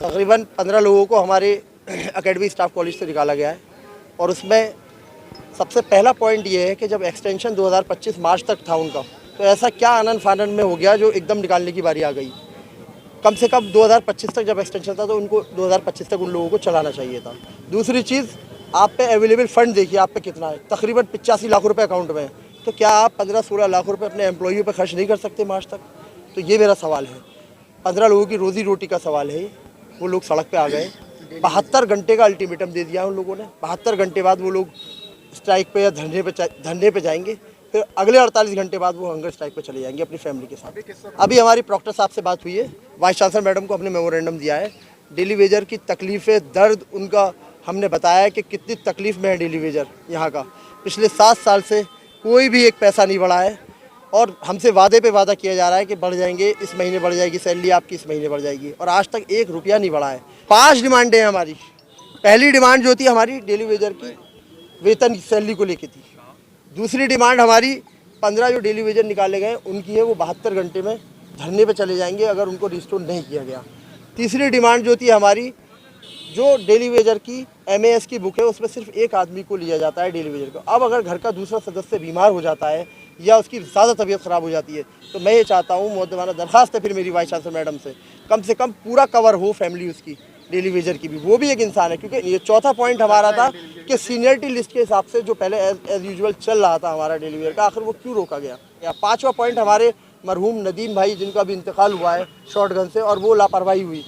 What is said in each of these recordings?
तकरीबन 15 लोगों को हमारे एकेडमी स्टाफ कॉलेज से निकाला गया है और उसमें सबसे पहला पॉइंट ये है कि जब एक्सटेंशन 2025 मार्च तक था उनका, तो ऐसा क्या आनन फानन में हो गया जो एकदम निकालने की बारी आ गई। कम से कम 2025 तक जब एक्सटेंशन था तो उनको 2025 तक उन लोगों को चलाना चाहिए था। दूसरी चीज़, आप पे अवेलेबल फ़ंड देखिए आप पे कितना है, तकरीबन 85 लाख रुपए अकाउंट में है। तो क्या आप 15-16 लाख रुपए अपने एम्प्लॉइयों पर खर्च नहीं कर सकते मार्च तक? तो ये मेरा सवाल है। 15 लोगों की रोज़ी रोटी का सवाल है। वो लोग सड़क पे आ गए, 72 घंटे का अल्टीमेटम दे दिया उन लोगों ने। 72 घंटे बाद वो लोग स्ट्राइक पे या धरने पे जाएंगे, फिर अगले 48 घंटे बाद वो हंगर स्ट्राइक पे चले जाएंगे अपनी फैमिली के साथ। अभी हमारी प्रॉक्टर साहब से बात हुई है, वाइस चांसलर मैडम को हमने मेमोरेंडम दिया है। डेली वेजर की तकलीफ़ें, दर्द उनका हमने बताया है कि कितनी तकलीफ़ में है डेली वेजर यहाँ का। पिछले 7 साल से कोई भी एक पैसा नहीं बढ़ा है और हमसे वादे पे वादा किया जा रहा है कि बढ़ जाएंगे, इस महीने बढ़ जाएगी सैलरी आपकी, इस महीने बढ़ जाएगी, और आज तक 1 रुपया नहीं बढ़ा है। 5 डिमांडें हैं हमारी। पहली डिमांड जो थी हमारी डेली वेजर की वेतन की सैलरी को लेकर थी। दूसरी डिमांड हमारी 15 जो डेली वेजर निकाले गए उनकी है, वो 72 घंटे में धरने पे चले जाएंगे अगर उनको रिस्टोर नहीं किया गया। तीसरी डिमांड जो थी हमारी, जो डेली वेजर की MAS की बुक है उसमें सिर्फ एक आदमी को लिया जाता है डेली वेजर को। अब अगर घर का दूसरा सदस्य बीमार हो जाता है या उसकी ज़्यादा तबीयत ख़राब हो जाती है तो मैं ये चाहता हूँ, मुक़द्दमाना दरख्वास्त है फिर मेरी वाइस चांसलर मैडम से कम पूरा कवर हो फैमिली उसकी डेली वेजर की भी, वो भी एक इंसान है। क्योंकि ये चौथा पॉइंट हमारा था कि सीनियरिटी लिस्ट के हिसाब से जो पहले एज यूजुअल चल रहा था हमारा डेली वेजर का, आखिर वो क्यों रोका गया। या 5वां पॉइंट हमारे मरहूम नदीम भाई जिनका भी इंतकाल हुआ है शॉटगन से, और वो लापरवाही हुई,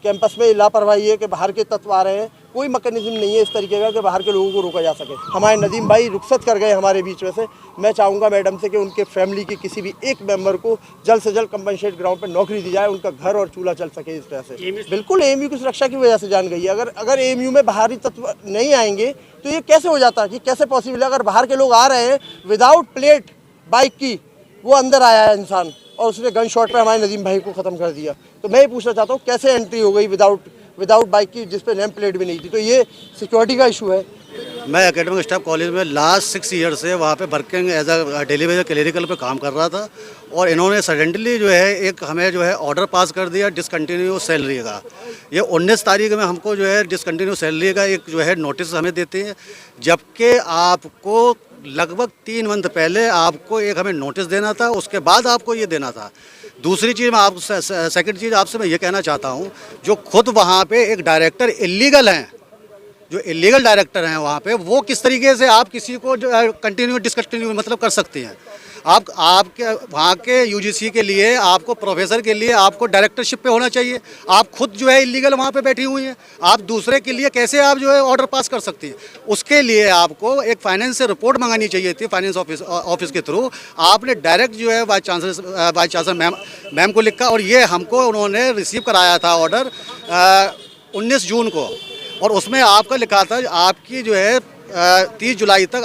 कैंपस में लापरवाही है कि बाहर के तत्व आ रहे हैं। कोई मैकेनिज्म नहीं है इस तरीके का कि बाहर के लोगों को रोका जा सके। हमारे नदीम भाई रुखसत कर गए हमारे बीच में से। मैं चाहूँगा मैडम से कि उनके फैमिली के किसी भी एक मेंबर को जल्द से जल्द कंपनसेट ग्राउंड पर नौकरी दी जाए, उनका घर और चूल्हा चल सके इस तरह से। बिल्कुल AMU की सुरक्षा की वजह से जान गई है। अगर AMU में बाहरी तत्व नहीं आएंगे तो ये कैसे हो जाता है, कि कैसे पॉसिबल है। अगर बाहर के लोग आ रहे हैं विदाउट प्लेट बाइक की, वो अंदर आया है इंसान और उसने गन शॉट पे हमारे नदीम भाई को ख़त्म कर दिया, तो मैं ये पूछना चाहता हूँ कैसे एंट्री हो गई विदाउट बाइक की, जिस पे नेम प्लेट भी नहीं थी। तो ये सिक्योरिटी का इशू है। मैं एकेडमिक स्टाफ कॉलेज में लास्ट 6 ईयर से वहाँ पे working as a daily wager clerical पे काम कर रहा था, और इन्होंने सडनली जो है एक हमें जो है ऑर्डर पास कर दिया डिसकंटिन्यू सैलरी का। ये 19 तारीख में हमको जो है डिसकंटिन्यू सैलरी का एक जो है नोटिस हमें देते हैं, जबकि आपको लगभग 3 मंथ पहले आपको एक हमें नोटिस देना था, उसके बाद आपको ये देना था। दूसरी चीज़ मैं आप सेकंड चीज़ आपसे मैं ये कहना चाहता हूँ, जो खुद वहाँ पे एक डायरेक्टर इलीगल हैं, जो इलीगल डायरेक्टर हैं वहाँ पे, वो किस तरीके से आप किसी को जो कंटिन्यू डिसकंटिन्यू मतलब कर सकते हैं। आपके वहाँ के UGC के लिए, आपको प्रोफेसर के लिए आपको डायरेक्टरशिप पे होना चाहिए। आप खुद जो है इलीगल वहाँ पे बैठी हुई हैं, आप दूसरे के लिए कैसे आप जो है ऑर्डर पास कर सकती हैं। उसके लिए आपको एक फाइनेंस से रिपोर्ट मंगानी चाहिए थी, फाइनेंस ऑफिस के थ्रू। आपने डायरेक्ट जो है वाइस चांसलर मैम को लिखा, और ये हमको उन्होंने रिसीव कराया था ऑर्डर 19 जून को, और उसमें आपका लिखा था आपकी जो है 30 जुलाई तक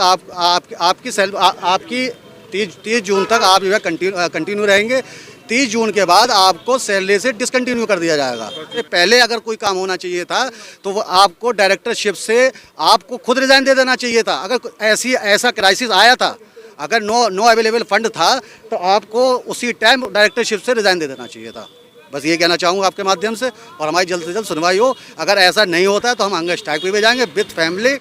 आपकी 30 जून तक आप जो है कंटिन्यू रहेंगे। 30 जून के बाद आपको सैलरी से डिसकंटिन्यू कर दिया जाएगा। पहले अगर कोई काम होना चाहिए था तो वो आपको डायरेक्टरशिप से आपको खुद रिज़ाइन दे देना चाहिए था। अगर ऐसा क्राइसिस आया था, अगर नो अवेलेबल फंड था, तो आपको उसी टाइम डायरेक्टरशिप से रिज़ाइन दे देना चाहिए था। बस ये कहना चाहूँगा आपके माध्यम से, और हमारी जल्द से जल्द सुनवाई हो। अगर ऐसा नहीं होता है तो हम हंगर स्ट्राइक पे भी जाएंगे विद फैमिली।